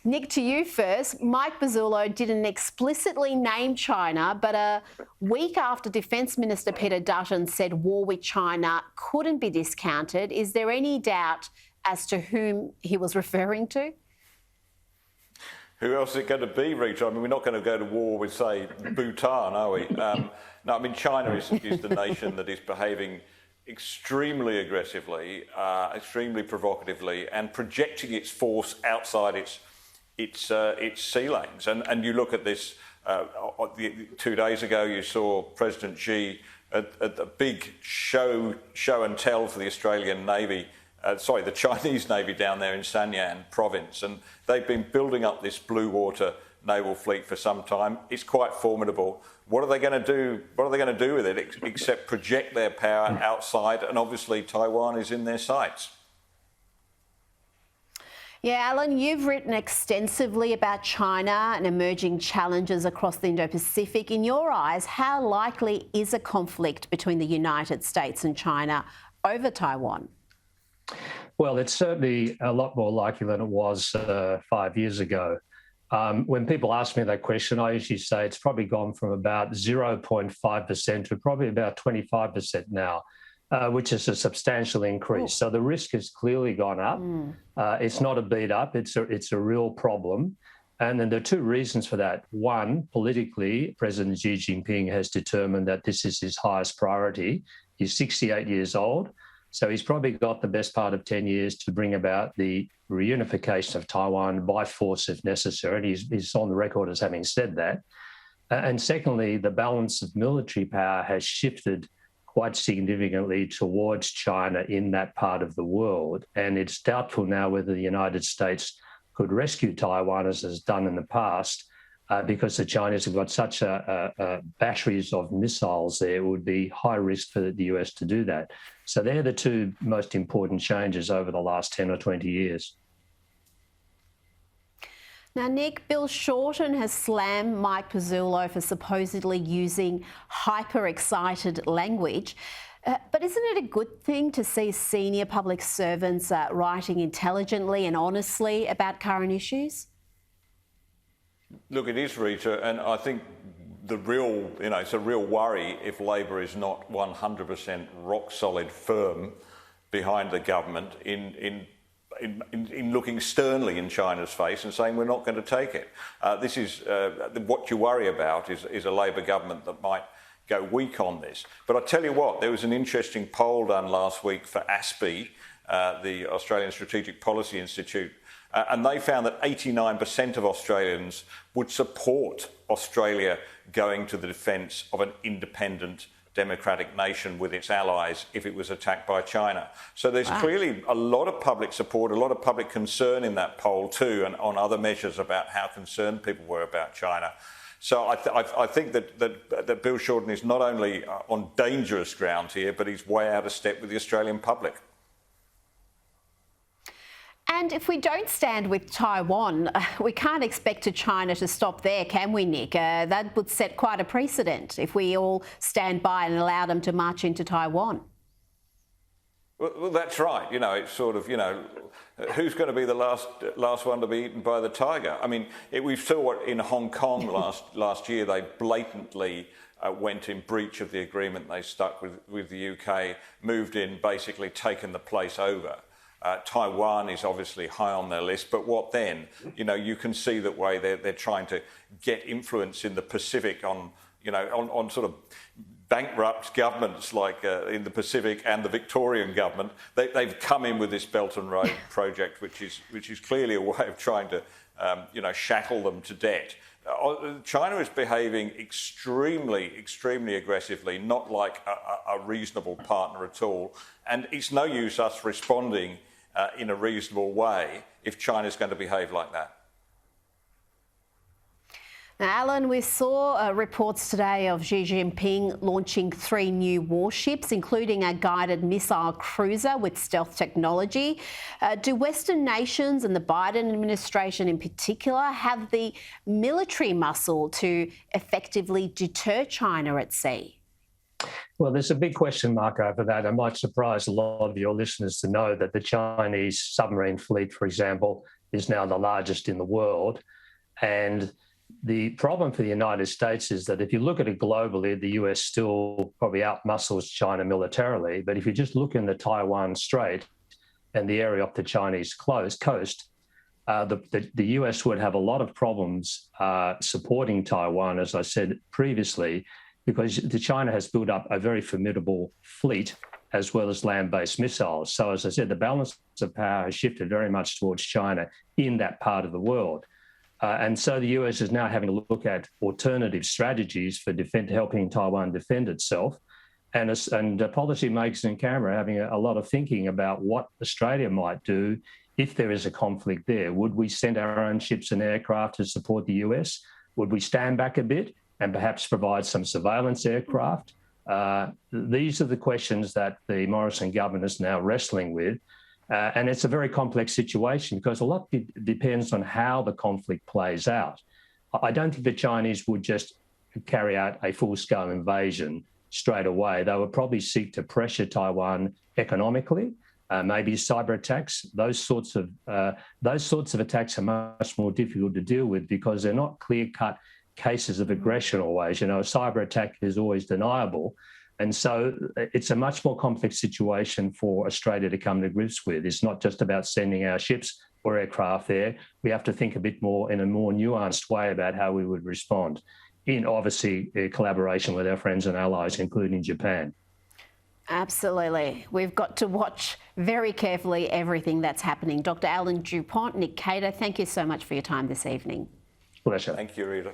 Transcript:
Nick, to you first. Mike Pezzullo didn't explicitly name China, but a week after Defence Minister Peter Dutton said war with China couldn't be discounted, is there any doubt as to whom he was referring to? Who else is it going to be, Rita? I mean, we're not going to go to war with, say, Bhutan, are we? No, I mean, China is the nation that is behaving extremely aggressively, extremely provocatively, and projecting its force outside its sea lanes. And you look at this. 2 days ago, you saw President Xi at a big show and tell for the Australian Navy. The Chinese Navy down there in Sanyuan province, and they've been building up this blue water naval fleet for some time. It's quite formidable. What are they going to do? What are they going to do with it except project their power outside? And obviously, Taiwan is in their sights. Yeah, Alan, you've written extensively about China and emerging challenges across the Indo-Pacific. In your eyes, how likely is a conflict between the United States and China over Taiwan? Well, it's certainly a lot more likely than it was 5 years ago. When people ask me that question, I usually say it's probably gone from about 0.5% to probably about 25% now, which is a substantial increase. So the risk has clearly gone up. It's not a beat up, it's a real problem. And then there are two reasons for that. One, politically, President Xi Jinping has determined that this is his highest priority. He's 68 years old. So he's probably got the best part of 10 years to bring about the reunification of Taiwan by force if necessary. And he's on the record as having said that. And secondly, the balance of military power has shifted quite significantly towards China in that part of the world. And it's doubtful now whether the United States could rescue Taiwan as it's done in the past, because the Chinese have got such batteries of missiles there. It would be high risk for the US to do that. So they're the two most important changes over the last 10 or 20 years. Now, Nick, Bill Shorten has slammed Mike Pezzullo for supposedly using hyper-excited language. But isn't it a good thing to see senior public servants writing intelligently and honestly about current issues? Look, it is, Rita, and I think it's a real worry if Labor is not 100% rock solid firm behind the government in looking sternly in China's face and saying we're not going to take it. This is what you worry about is a Labor government that might go weak on this. But I tell you what, there was an interesting poll done last week for ASPI, the Australian Strategic Policy Institute, and they found that 89% of Australians would support Australia going to the defence of an independent democratic nation with its allies if it was attacked by China. So there's clearly a lot of public support, a lot of public concern in that poll too, and on other measures about how concerned people were about China. So I think that Bill Shorten is not only on dangerous ground here, but he's way out of step with the Australian public. And if we don't stand with Taiwan, we can't expect China to stop there, can we, Nick? That would set quite a precedent if we all stand by and allow them to march into Taiwan. Well, that's right. It's sort of, who's going to be the last one to be eaten by the tiger? I mean, we saw it in Hong Kong last year. They blatantly went in breach of the agreement they stuck with the UK, moved in, basically taken the place over. Taiwan is obviously high on their list, but what then? You can see the way they're trying to get influence in the Pacific on sort of bankrupt governments like in the Pacific and the Victorian government. They've come in with this Belt and Road project, which is clearly a way of trying to shackle them to debt. China is behaving extremely aggressively, not like a reasonable partner at all. And it's no use us responding in a reasonable way if China's going to behave like that. Now, Alan, we saw reports today of Xi Jinping launching 3 new warships, including a guided missile cruiser with stealth technology. Do Western nations and the Biden administration in particular have the military muscle to effectively deter China at sea? Well, there's a big question mark over that. It might surprise a lot of your listeners to know that the Chinese submarine fleet, for example, is now the largest in the world. And the problem for the United States is that if you look at it globally, the US still probably outmuscles China militarily. But if you just look in the Taiwan Strait and the area off the Chinese coast, the US would have a lot of problems supporting Taiwan, as I said previously, because China has built up a very formidable fleet as well as land-based missiles. So as I said, the balance of power has shifted very much towards China in that part of the world. And so the US is now having to look at alternative strategies for helping Taiwan defend itself. And policymakers in Canberra are having a lot of thinking about what Australia might do if there is a conflict there. Would we send our own ships and aircraft to support the US? Would we stand back a bit and perhaps provide some surveillance aircraft? These are the questions that the Morrison government is now wrestling with. And it's a very complex situation because a lot depends on how the conflict plays out. I don't think the Chinese would just carry out a full-scale invasion straight away. They would probably seek to pressure Taiwan economically, maybe cyber attacks. Those sorts of attacks are much more difficult to deal with because they're not clear-cut cases of aggression always. You know, a cyber attack is always deniable. And so it's a much more complex situation for Australia to come to grips with. It's not just about sending our ships or aircraft there. We have to think a bit more in a more nuanced way about how we would respond in obviously collaboration with our friends and allies, including Japan. Absolutely. We've got to watch very carefully everything that's happening. Dr. Alan Dupont, Nick Cater, thank you so much for your time this evening. Pleasure. Thank you, Rita.